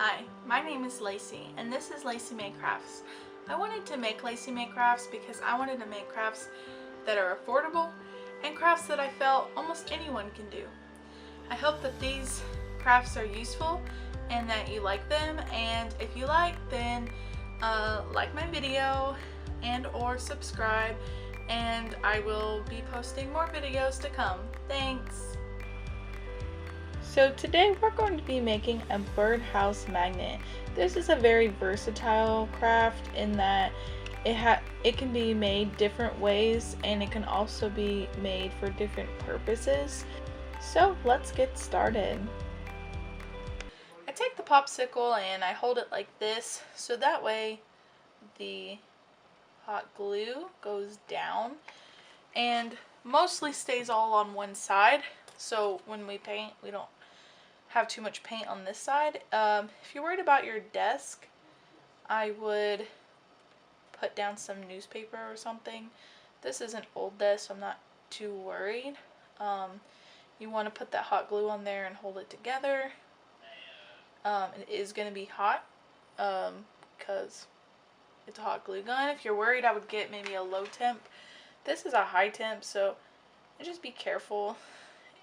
Hi, my name is Lacey and this is Lacey May Crafts. I wanted to make Lacey May Crafts because I wanted to make crafts that are affordable and crafts that I felt almost anyone can do. I hope that these crafts are useful and that you like them, and if you like, then like my video and or subscribe, and I will be posting more videos to come. Thanks! So today we're going to be making a birdhouse magnet. This is a very versatile craft in that it can be made different ways, and it can also be made for different purposes. So let's get started. I take the popsicle and I hold it like this so that way the hot glue goes down and mostly stays all on one side, so when we paint we don't have too much paint on this side. If you're worried about your desk, I would put down some newspaper or something. This is an old desk, so I'm not too worried. You want to put that hot glue on there and hold it together. It is going to be hot because it's a hot glue gun. If you're worried, I would get maybe a low temp. This is a high temp, so just be careful.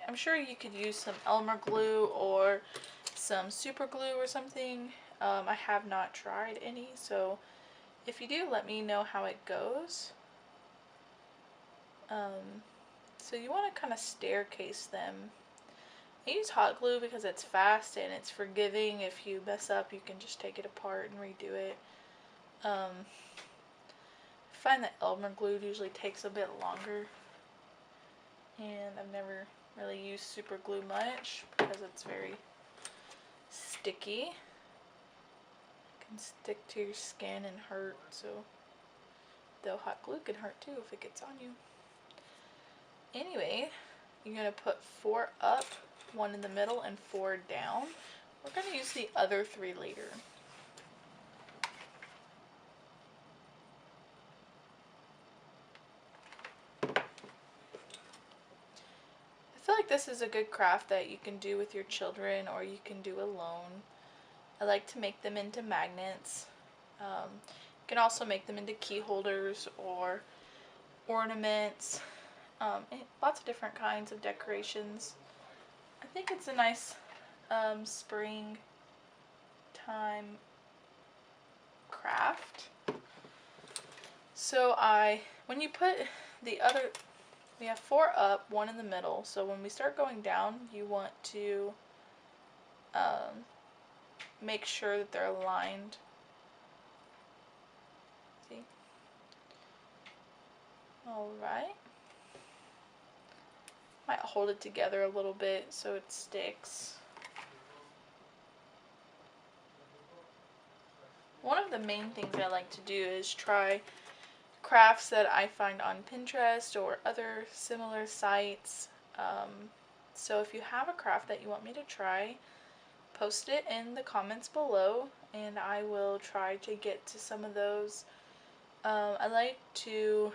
I'm sure you could use some Elmer glue or some super glue or something. I have not tried any, so if you do, let me know how it goes. So you want to kind of staircase them. I use hot glue because it's fast and it's forgiving. If you mess up, you can just take it apart and redo it. I find that Elmer glue usually takes a bit longer, and I've never really used super glue much because it's very sticky. It can stick to your skin and hurt, so though hot glue can hurt too if it gets on you. Anyway, you're going to put 4 up, 1 in the middle, and 4 down. We're going to use the other 3 later. I feel like this is a good craft that you can do with your children or you can do alone. I like to make them into magnets. You can also make them into key holders or ornaments. Lots of different kinds of decorations. I think it's a nice spring time craft. So when you put the other, we have 4 up, 1 in the middle. So when we start going down, you want to make sure that they're aligned. See? Alright. Might hold it together a little bit so it sticks. One of the main things I like to do is try crafts that I find on Pinterest or other similar sites. So if you have a craft that you want me to try, post it in the comments below and I will try to get to some of those. I like to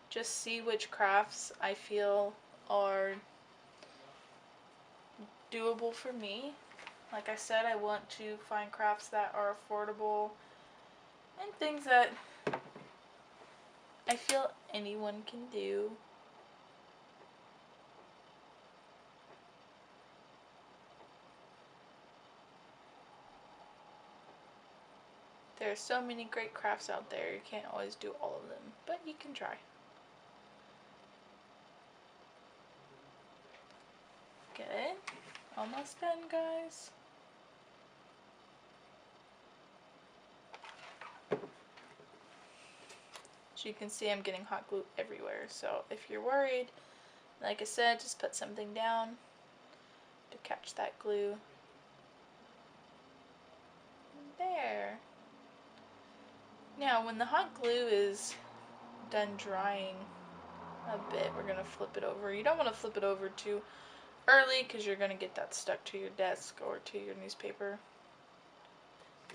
just see which crafts I feel are doable for me. Like I said, I want to find crafts that are affordable and things that I feel anyone can do. There are so many great crafts out there, you can't always do all of them, but you can try. Good. Almost done, guys. As you can see, I'm getting hot glue everywhere, so if you're worried, like I said, just put something down to catch that glue. There. Now, when the hot glue is done drying a bit, we're going to flip it over. You don't want to flip it over too early because you're going to get that stuck to your desk or to your newspaper.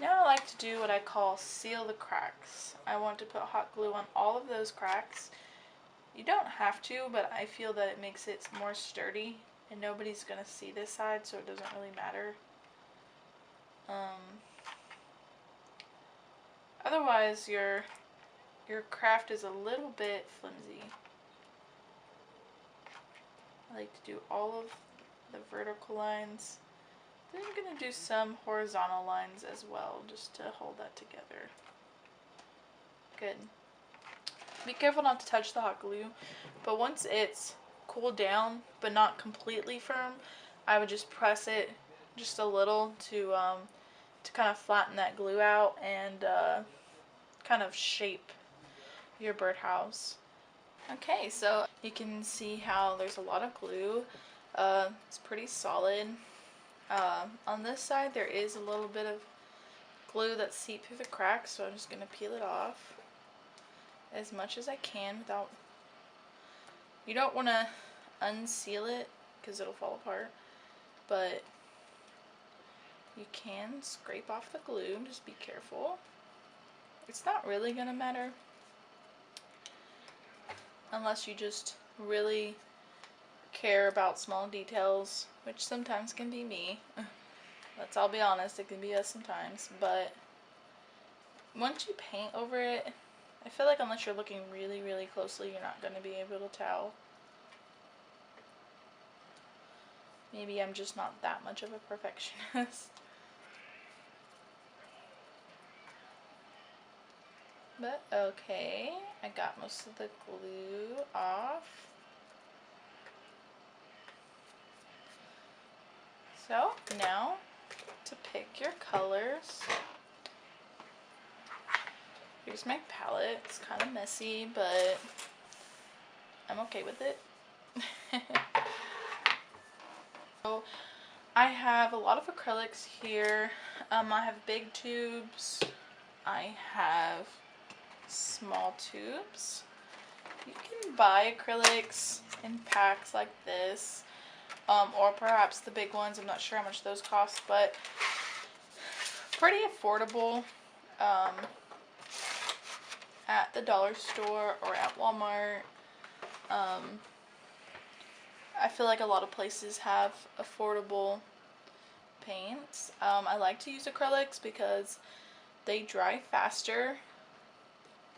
Now I like to do what I call seal the cracks. I want to put hot glue on all of those cracks. You don't have to, but I feel that it makes it more sturdy and nobody's going to see this side, so it doesn't really matter. Otherwise, your craft is a little bit flimsy. I like to do all of the vertical lines. Then I'm going to do some horizontal lines as well, just to hold that together. Good. Be careful not to touch the hot glue, but once it's cooled down, but not completely firm, I would just press it just a little to kind of flatten that glue out and kind of shape your birdhouse. Okay, so you can see how there's a lot of glue. It's pretty solid. On this side there is a little bit of glue that seeped through the cracks, so I'm just going to peel it off as much as I can without... You don't want to unseal it because it'll fall apart, but you can scrape off the glue. Just be careful. It's not really going to matter unless you just really care about small details, which sometimes can be me. I'll be honest, it can be us sometimes, but once you paint over it, I feel like unless you're looking really, really closely, you're not going to be able to tell. Maybe I'm just not that much of a perfectionist. But okay, I got most of the glue off. So now to pick your colors. Here's my palette. It's kind of messy, but I'm okay with it. So I have a lot of acrylics here. I have big tubes. I have small tubes. You can buy acrylics in packs like this, or perhaps the big ones. I'm not sure how much those cost, but pretty affordable at the dollar store or at Walmart. I feel like a lot of places have affordable paints. I like to use acrylics because they dry faster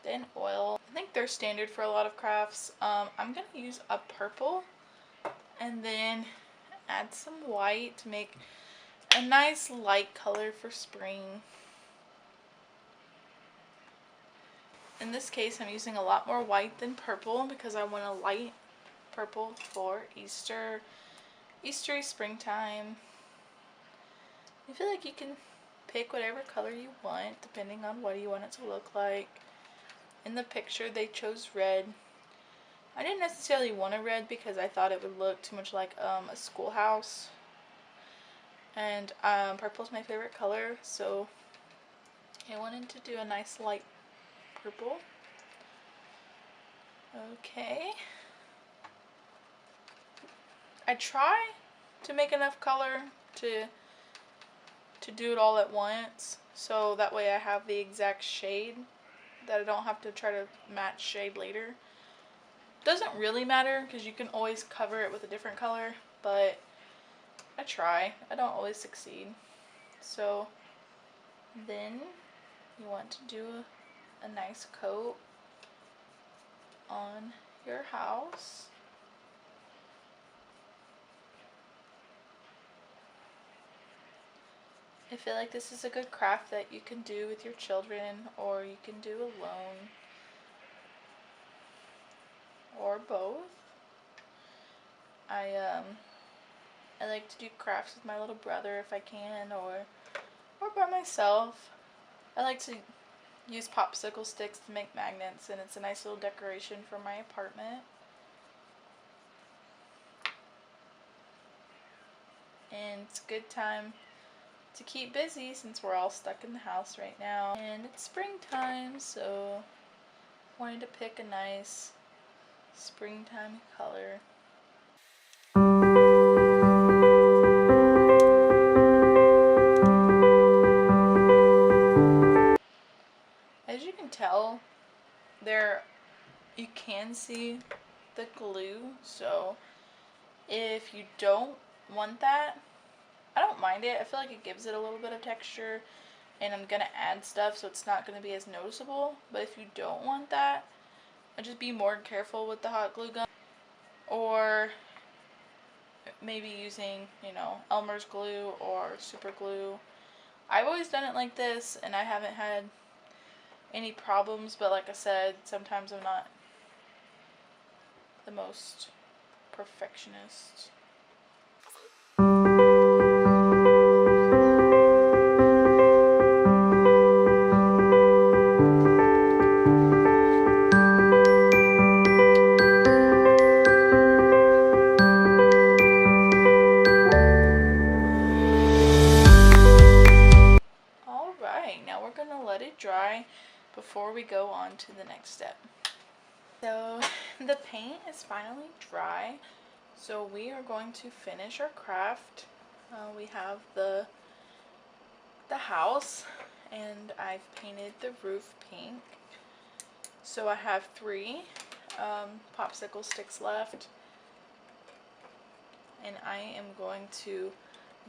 than oil. I think they're standard for a lot of crafts. I'm going to use a purple and then add some white to make a nice light color for spring. In this case, I'm using a lot more white than purple because I want a light purple for Easter, Eastery springtime. I feel like you can pick whatever color you want depending on what you want it to look like. In the picture they chose red. I didn't necessarily want a red because I thought it would look too much like a schoolhouse. And purple is my favorite color, so I wanted to do a nice light purple. Okay. I try to make enough color to do it all at once, so that way I have the exact shade, that I don't have to try to match shade later. Doesn't really matter because you can always cover it with a different color, but I try. I don't always succeed. So then you want to do a nice coat on your house. I feel like this is a good craft that you can do with your children, or you can do alone, or both. I like to do crafts with my little brother if I can, or by myself. I like to use popsicle sticks to make magnets, and it's a nice little decoration for my apartment. And it's a good time to keep busy since we're all stuck in the house right now. And it's springtime, so I wanted to pick a nice springtime color. As you can tell, you can see the glue, so if you don't want that, I don't mind it. I feel like it gives it a little bit of texture, and I'm gonna add stuff so it's not gonna be as noticeable. But if you don't want that, just be more careful with the hot glue gun, or maybe using, you know, Elmer's glue or super glue. I've always done it like this and I haven't had any problems, but like I said, sometimes I'm not the most perfectionist. Alright, now we're going to let it dry before we go on to the next step. So the paint is finally dry, so we are going to finish our craft. We have the house, and I've painted the roof pink. So I have 3 popsicle sticks left, and I am going to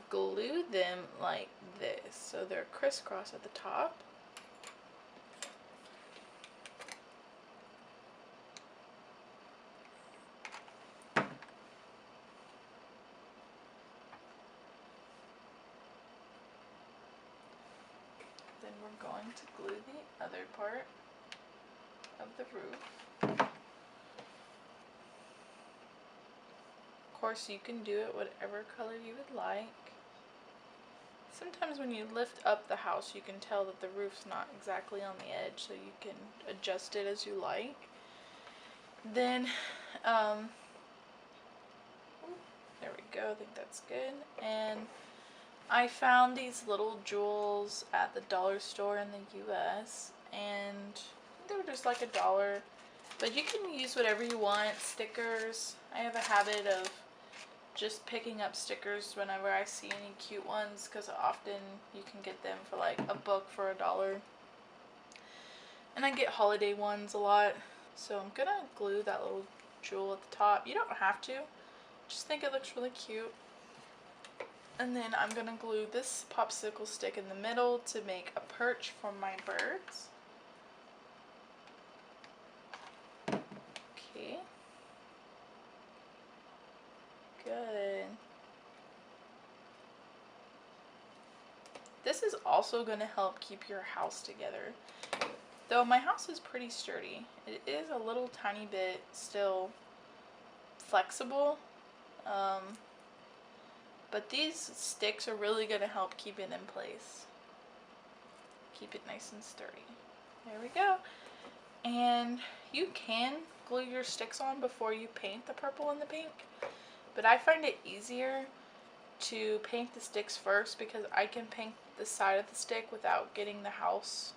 glue them like this, so they're crisscross at the top. Then we're going to glue the other part of the roof. Of course, you can do it whatever color you would like. Sometimes when you lift up the house, you can tell that the roof's not exactly on the edge, so you can adjust it as you like. Then, there we go, I think that's good. And I found these little jewels at the dollar store in the US, and they were just like $1. But you can use whatever you want. Stickers. I have a habit of just picking up stickers whenever I see any cute ones, because often you can get them for like $1 for $1. And I get holiday ones a lot. So I'm gonna glue that little jewel at the top. You don't have to, just think it looks really cute. And then I'm gonna glue this popsicle stick in the middle to make a perch for my birds. Okay. Good. This is also going to help keep your house together. Though my house is pretty sturdy. It is a little tiny bit still flexible. But these sticks are really going to help keep it in place. Keep it nice and sturdy. There we go. And you can glue your sticks on before you paint the purple and the pink. But I find it easier to paint the sticks first, because I can paint the side of the stick without getting the house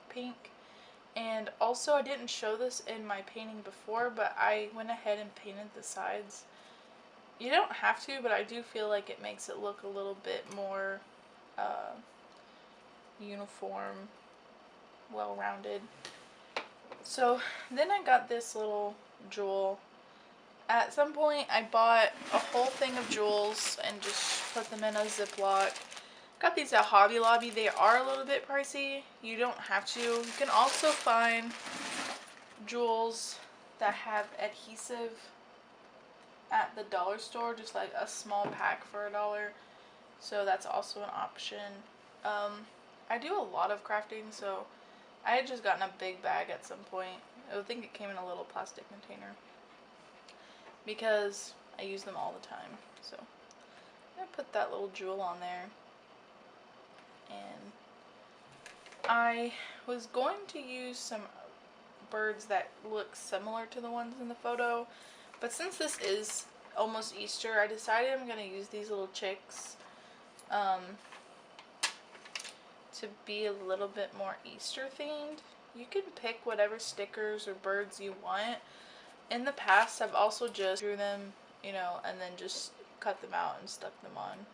pink. And also, I didn't show this in my painting before, but I went ahead and painted the sides. You don't have to, but I do feel like it makes it look a little bit more uniform, well-rounded. So then I got this little jewel. At some point I bought a whole thing of jewels and just put them in a Ziploc. Got these at Hobby Lobby. They are a little bit pricey. You don't have to. You can also find jewels that have adhesive at the dollar store, just like a small pack for $1. So that's also an option. I do a lot of crafting, so I had just gotten a big bag at some point. I think it came in a little plastic container, because I use them all the time. So I'm going to put that little jewel on there. And I was going to use some birds that look similar to the ones in the photo, but since this is almost Easter, I decided I'm going to use these little chicks to be a little bit more Easter themed. You can pick whatever stickers or birds you want. In the past, I've also just drew them, you know, and then just cut them out and stuck them on.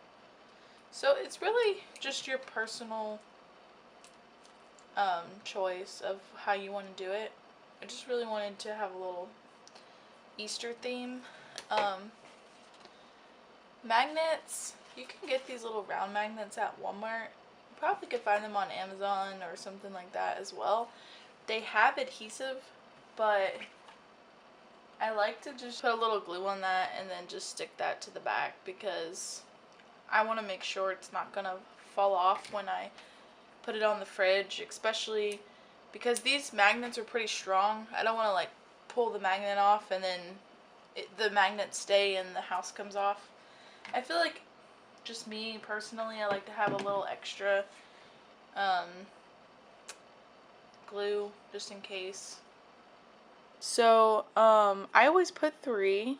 So it's really just your personal choice of how you want to do it. I just really wanted to have a little Easter theme. Magnets, You can get these little round magnets at Walmart. You probably could find them on Amazon or something like that as well. They have adhesive, but I like to just put a little glue on that and then just stick that to the back because I want to make sure it's not going to fall off when I put it on the fridge, especially because these magnets are pretty strong. I don't want to like pull the magnet off and then the magnets stay and the house comes off. I feel like, just me personally, I like to have a little extra glue just in case. So I always put 3.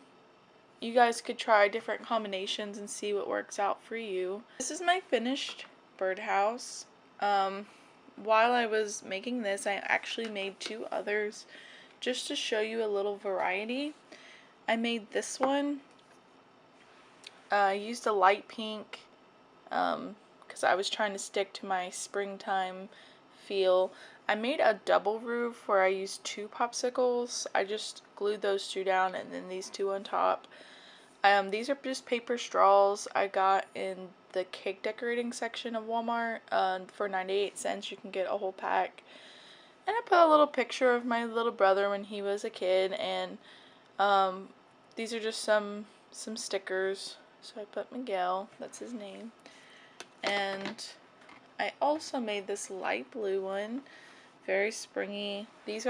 You guys could try different combinations and see what works out for you. This is my finished birdhouse. While I was making this, I actually made 2 others just to show you a little variety. I made this one. I used a light pink because I was trying to stick to my springtime feel. I made a double roof where I used 2 popsicles. I just glued those 2 down and then these 2 on top. These are just paper straws I got in the cake decorating section of Walmart. For 98 cents you can get a whole pack. And I put a little picture of my little brother when he was a kid, and these are just some stickers. So I put Miguel, that's his name. And I also made this light blue one, very springy. This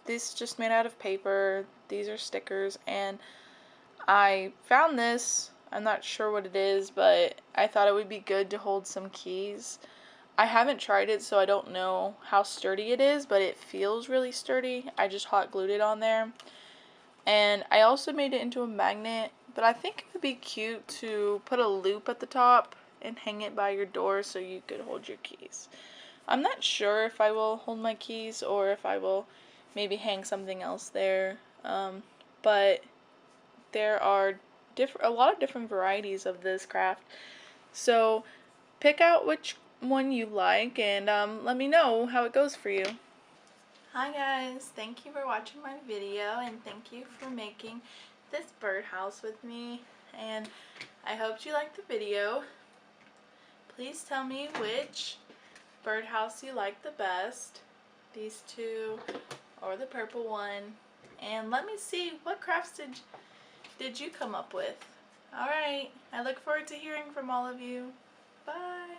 is just made out of paper. These are stickers, and I found this. I'm not sure what it is, but I thought it would be good to hold some keys. I haven't tried it, so I don't know how sturdy it is, but it feels really sturdy. I just hot glued it on there. And I also made it into a magnet, but I think it would be cute to put a loop at the top and hang it by your door so you could hold your keys. I'm not sure if I will hold my keys or if I will maybe hang something else there, but there are a lot of different varieties of this craft. So pick out which one you like and let me know how it goes for you. Hi guys, thank you for watching my video and thank you for making this birdhouse with me, and I hope you liked the video. Please tell me which birdhouse you like the best, these 2 or the purple one, and let me see what crafts did you come up with. Alright, I look forward to hearing from all of you. Bye!